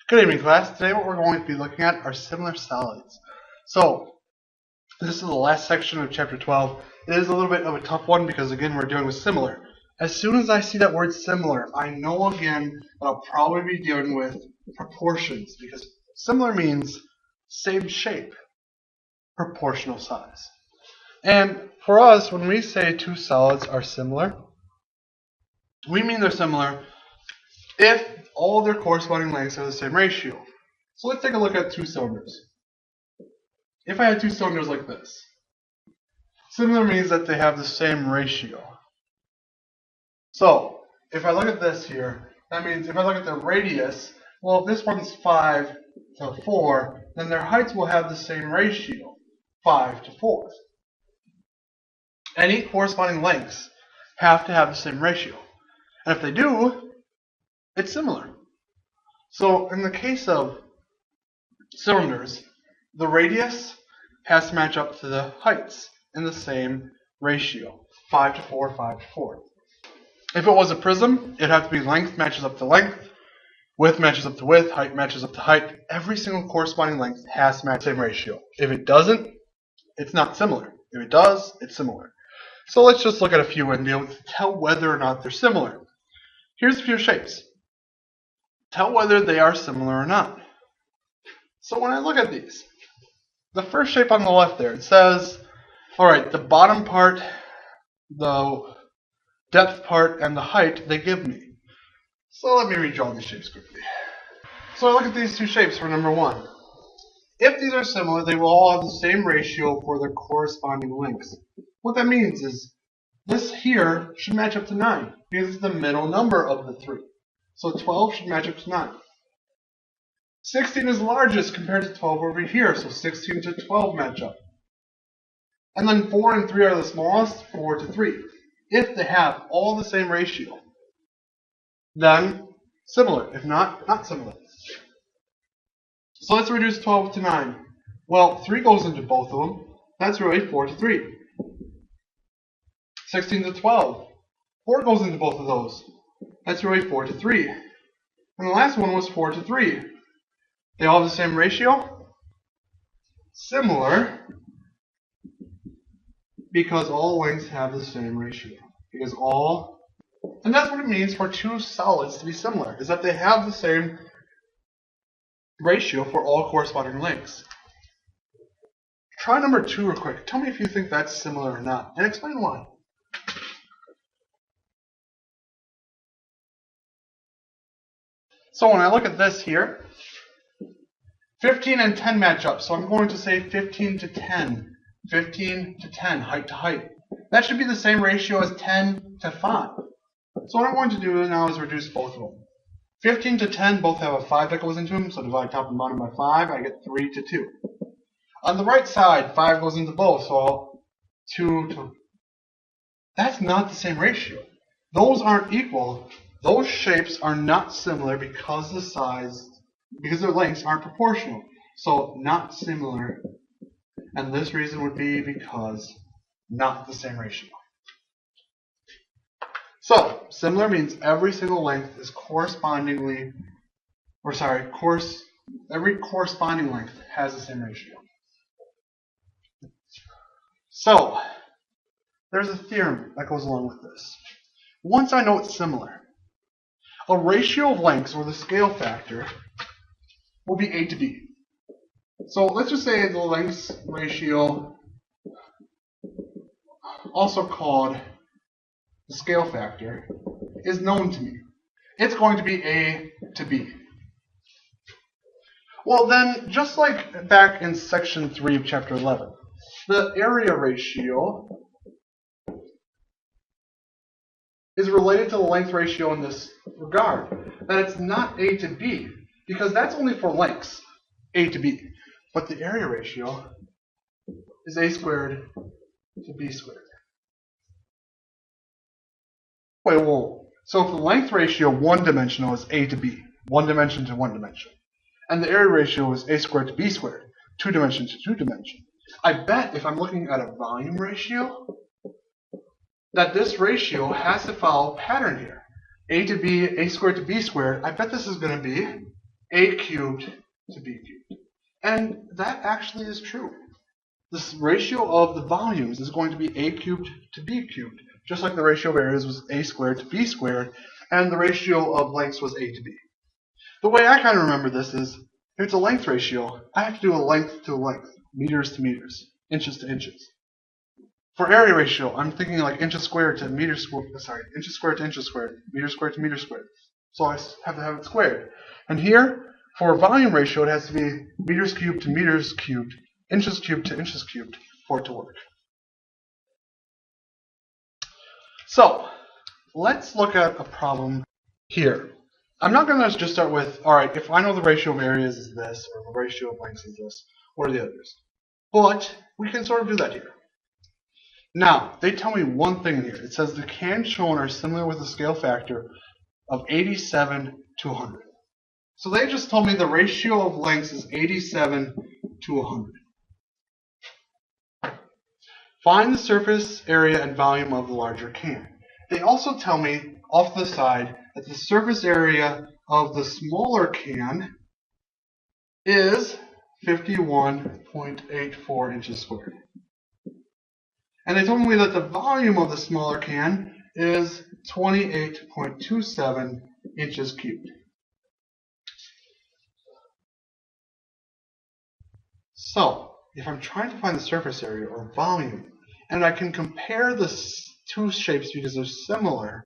Good evening, class. Today what we're going to be looking at are similar solids. So, this is the last section of chapter 12. It is a little bit of a tough one because, again, we're dealing with similar. As soon as I see that word similar, I know, again, that I'll probably be dealing with proportions because similar means same shape, proportional size. And for us, when we say two solids are similar, we mean they're similar if all their corresponding lengths are the same ratio. So let's take a look at two cylinders. If I had two cylinders like this, similar means that they have the same ratio. So if I look at this here, that means if I look at the radius, well, if this one's 5 to 4, then their heights will have the same ratio, 5 to 4. Any corresponding lengths have to have the same ratio. And if they do, it's similar. So in the case of cylinders, the radius has to match up to the heights in the same ratio, 5 to 4, 5 to 4. If it was a prism, it'd have to be length matches up to length, width matches up to width, height matches up to height. Every single corresponding length has to match the same ratio. If it doesn't, it's not similar. If it does, it's similar. So let's just look at a few and be able to tell whether or not they're similar. Here's a few shapes. Tell whether they are similar or not. So when I look at these, the first shape on the left there, it says, alright, the bottom part, the depth part, and the height they give me. So let me redraw these shapes quickly. So I look at these two shapes for number one. If these are similar, they will all have the same ratio for their corresponding lengths. What that means is this here should match up to 9 because it's the middle number of the three. So 12 should match up to 9. 16 is largest compared to 12 over here, so 16 to 12 match up. And then 4 and 3 are the smallest, 4 to 3. If they have all the same ratio, then similar. If not, not similar. So let's reduce 12 to 9. Well, 3 goes into both of them. That's really 4 to 3. 16 to 12. 4 goes into both of those. That's really 4 to 3. And the last one was 4 to 3. They all have the same ratio? Similar, because all lengths have the same ratio. And that's what it means for two solids to be similar, is that they have the same ratio for all corresponding lengths. Try number 2 real quick. Tell me if you think that's similar or not, and explain why. So when I look at this here, 15 and 10 match up, so I'm going to say 15 to 10. 15 to 10, height to height. That should be the same ratio as 10 to 5. So what I'm going to do now is reduce both of them. 15 to 10 both have a 5 that goes into them, so divide top and bottom by 5, I get 3 to 2. On the right side, 5 goes into both, so 2 to... That's not the same ratio. Those aren't equal. Those shapes are not similar because their lengths aren't proportional. So not similar. And this reason would be because not the same ratio. So similar means every single length is every corresponding length has the same ratio. So there's a theorem that goes along with this. Once I know it's similar, a ratio of lengths, or the scale factor, will be A to B. So let's just say the lengths ratio, also called the scale factor, is known to me. It's going to be A to B. Well then, just like back in section 3 of chapter 11, the area ratio is related to the length ratio in this regard, that it's not A to B, because that's only for lengths, A to B. But the area ratio is A squared to B squared. Wait, whoa. So if the length ratio one-dimensional is A to B, one dimension to one dimension, and the area ratio is A squared to B squared, two dimension to two dimension, I bet if I'm looking at a volume ratio, that this ratio has to follow a pattern here. A to B, A squared to B squared, I bet this is going to be A cubed to B cubed. And that actually is true. This ratio of the volumes is going to be A cubed to B cubed, just like the ratio of areas was A squared to B squared, and the ratio of lengths was A to B. The way I kind of remember this is, if it's a length ratio, I have to do a length to length, meters to meters, inches to inches. For area ratio, I'm thinking like inches squared to meters squared, inches squared to inches squared, meters squared to meters squared. So I have to have it squared. And here, for volume ratio, it has to be meters cubed to meters cubed, inches cubed to inches cubed for it to work. So, let's look at a problem here. I'm not going to just start with, alright, if I know the ratio of areas is this, or the ratio of lengths is this, what are the others? But we can sort of do that here. Now, they tell me one thing here. It says the cans shown are similar with a scale factor of 87 to 100. So they just told me the ratio of lengths is 87 to 100. Find the surface area and volume of the larger can. They also tell me off to the side that the surface area of the smaller can is 51.84 inches squared. And they told me that the volume of the smaller can is 28.27 inches cubed. So, if I'm trying to find the surface area or volume, and I can compare the two shapes because they're similar,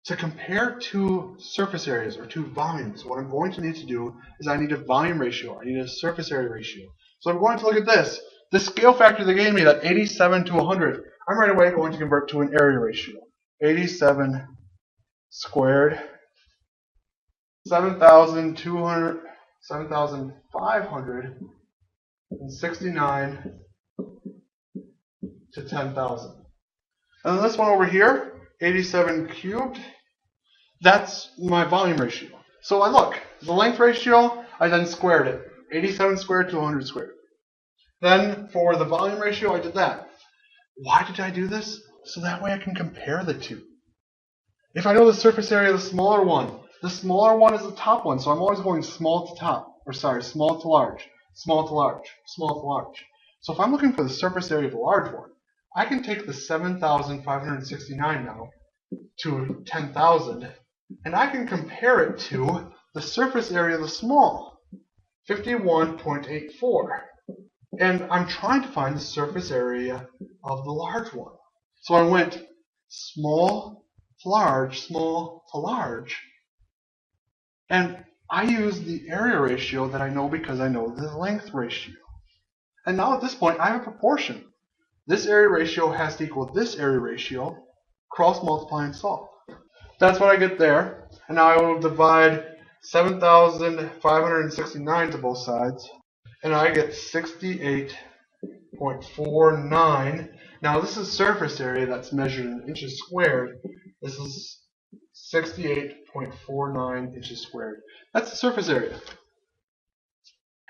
to compare two surface areas or two volumes, what I'm going to need to do is I need a volume ratio, I need a surface area ratio. So I'm going to look at this. The scale factor they gave me, that 87 to 100, I'm right away going to convert to an area ratio. 87 squared, 7,569 to 10,000. And then this one over here, 87 cubed, that's my volume ratio. So I look, the length ratio, I then squared it. 87 squared to 100 squared. Then for the volume ratio, I did that. Why did I do this? So that way I can compare the two. If I know the surface area of the smaller one is the top one, so I'm always going small to top, or sorry, small to large, small to large, small to large. So if I'm looking for the surface area of the large one, I can take the 7,569 now to 10,000, and I can compare it to the surface area of the small, 51.84. And I'm trying to find the surface area of the large one. So I went small to large, small to large. And I used the area ratio that I know because I know the length ratio. And now at this point, I have a proportion. This area ratio has to equal this area ratio, cross multiply and solve. That's what I get there. And now I will divide 7,569 to both sides. And I get 68.49. Now this is surface area that's measured in inches squared. This is 68.49 inches squared. That's the surface area.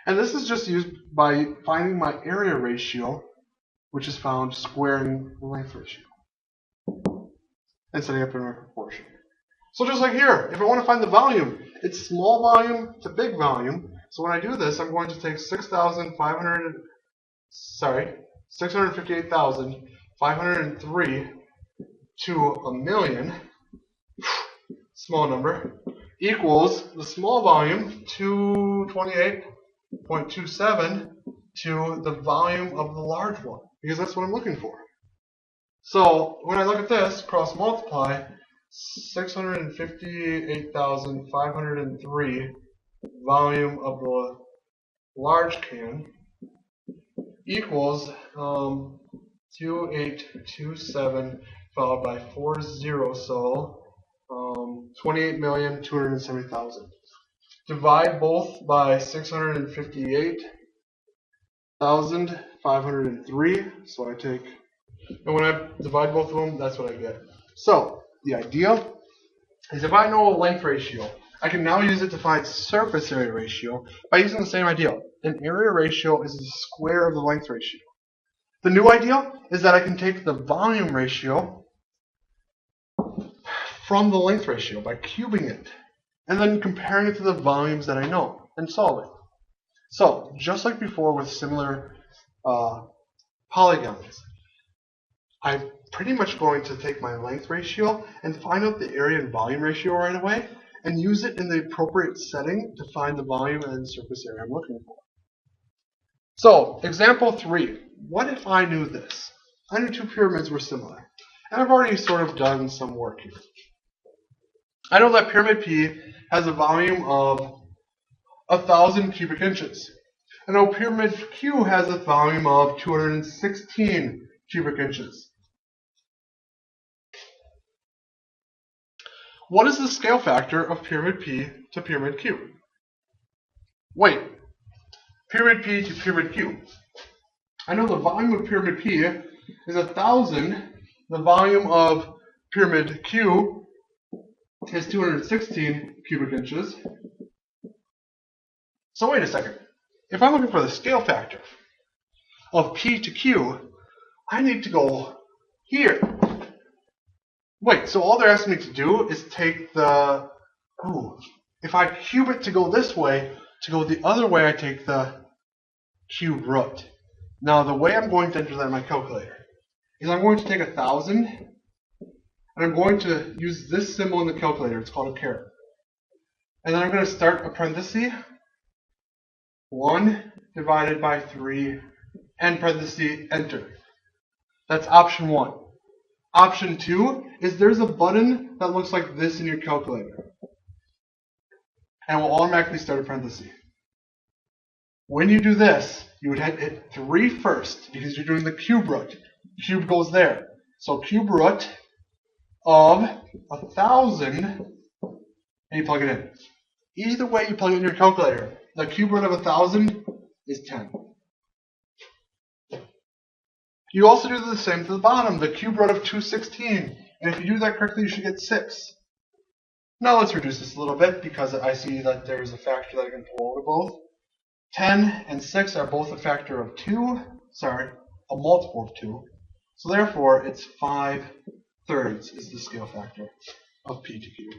And this is just used by finding my area ratio, which is found squaring the length ratio, and setting up in my proportion. So just like here, if I want to find the volume, it's small volume to big volume. So when I do this, I'm going to take 658,503 to a million, small number, equals the small volume, 228.27, to the volume of the large one, because that's what I'm looking for. So when I look at this, cross multiply, 658,503 volume of the large can equals 2827 followed by 40, so 28,270,000. Divide both by 658,503, so I take, and when I divide both of them, that's what I get. So the idea is if I know a length ratio, I can now use it to find surface area ratio by using the same idea. An area ratio is the square of the length ratio. The new idea is that I can take the volume ratio from the length ratio by cubing it. and then comparing it to the volumes that I know and solving. So, just like before with similar polygons, I'm pretty much going to take my length ratio and find out the area and volume ratio right away and use it in the appropriate setting to find the volume and surface area I'm looking for. So, example 3. What if I knew this? I knew two pyramids were similar. And I've already sort of done some work here. I know that pyramid P has a volume of 1,000 cubic inches. I know pyramid Q has a volume of 216 cubic inches. What is the scale factor of pyramid P to pyramid Q? Wait, pyramid P to pyramid Q. I know the volume of pyramid P is 1,000. The volume of pyramid Q is 216 cubic inches. So wait a second. If I'm looking for the scale factor of P to Q, I need to go here. Wait, so all they're asking me to do is take the... if I cube it to go this way, to go the other way, I take the cube root. Now, the way I'm going to enter that in my calculator is I'm going to take 1,000, and I'm going to use this symbol in the calculator. It's called a caret. And then I'm going to start a parenthesis, 1 divided by 3, and parenthesis, enter. That's option 1. Option 2 is there's a button that looks like this in your calculator. And it will automatically start a parenthesis. When you do this, you would hit 3 first because you're doing the cube root. Cube goes there. So cube root of 1,000, and you plug it in. Either way you plug it in your calculator, the cube root of 1,000 is 10. You also do the same to the bottom, the cube root of 216. And if you do that correctly, you should get 6. Now let's reduce this a little bit because I see that there's a factor that I can pull over both. 10 and 6 are both a factor of 2. Sorry, a multiple of 2. So therefore, it's 5/3 is the scale factor of P to Q.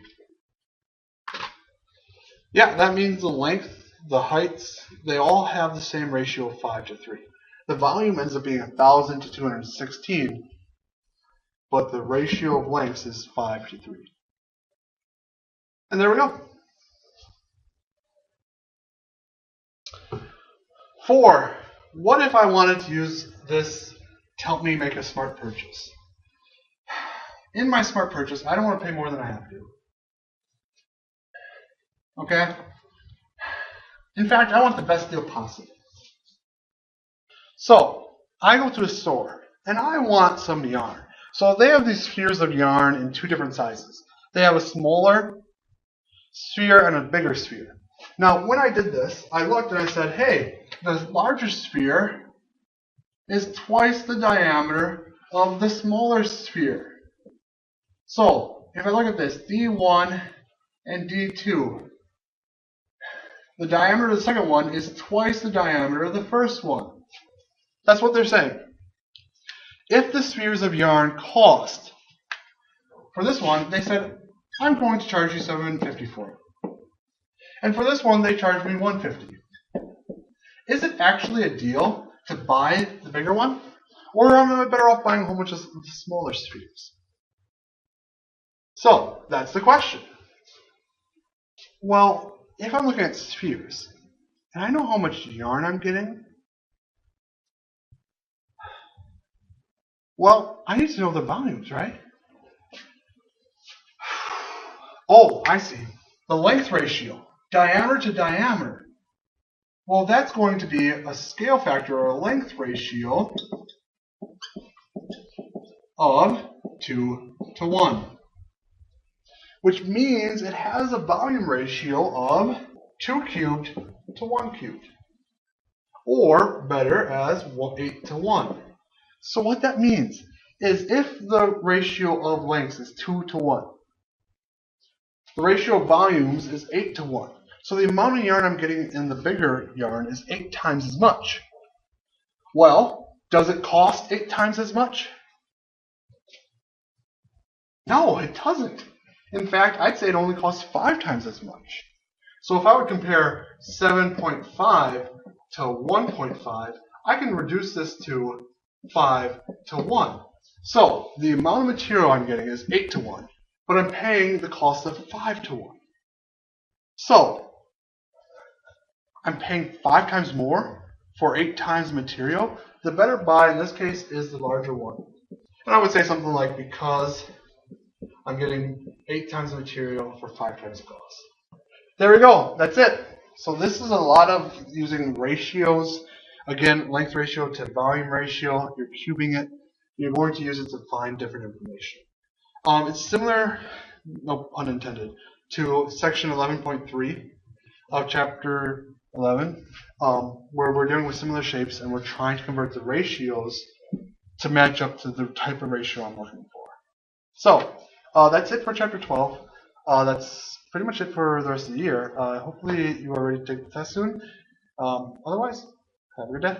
Yeah, that means the length, the heights, they all have the same ratio of 5:3. The volume ends up being 1,000 to 216, but the ratio of lengths is 5:3. And there we go. 4. What if I wanted to use this to help me make a smart purchase? In my smart purchase, I don't want to pay more than I have to. Okay? In fact, I want the best deal possible. So, I go to a store, and I want some yarn. So they have these spheres of yarn in 2 different sizes. They have a smaller sphere and a bigger sphere. Now, when I did this, I looked and I said, hey, the larger sphere is twice the diameter of the smaller sphere. So, if I look at this, D1 and D2, the diameter of the second one is twice the diameter of the first one. That's what they're saying. If the spheres of yarn cost, for this one, they said, I'm going to charge you $7.50 for it. And for this one, they charged me $1.50. Is it actually a deal to buy the bigger one? Or am I better off buying a whole bunch of the smaller spheres? So, that's the question. Well, if I'm looking at spheres, and I know how much yarn I'm getting, well, I need to know the volumes, right? Oh, I see. The length ratio, diameter to diameter. Well, that's going to be a scale factor or a length ratio of 2 to 1. Which means it has a volume ratio of 2 cubed to 1 cubed. Or better, as 8 to 1. So what that means is if the ratio of lengths is 2 to 1, the ratio of volumes is 8 to 1. So the amount of yarn I'm getting in the bigger yarn is 8 times as much. Well, does it cost 8 times as much? No, it doesn't. In fact, I'd say it only costs 5 times as much. So if I would compare 7.5 to 1.5, I can reduce this to 5 to 1. So the amount of material I'm getting is 8 to 1, but I'm paying the cost of 5 to 1. So I'm paying 5 times more for 8 times material. The better buy in this case is the larger one. And I would say something like, because I'm getting 8 times the material for 5 times the cost. There we go. That's it. So this is a lot of using ratios. Again, length ratio to volume ratio. You're cubing it. You're going to use it to find different information. It's similar, no pun intended, to section 11.3 of chapter 11, where we're dealing with similar shapes and we're trying to convert the ratios to match up to the type of ratio I'm looking for. So that's it for chapter 12. That's pretty much it for the rest of the year. Hopefully you are ready to take the test soon. Otherwise, have a good day.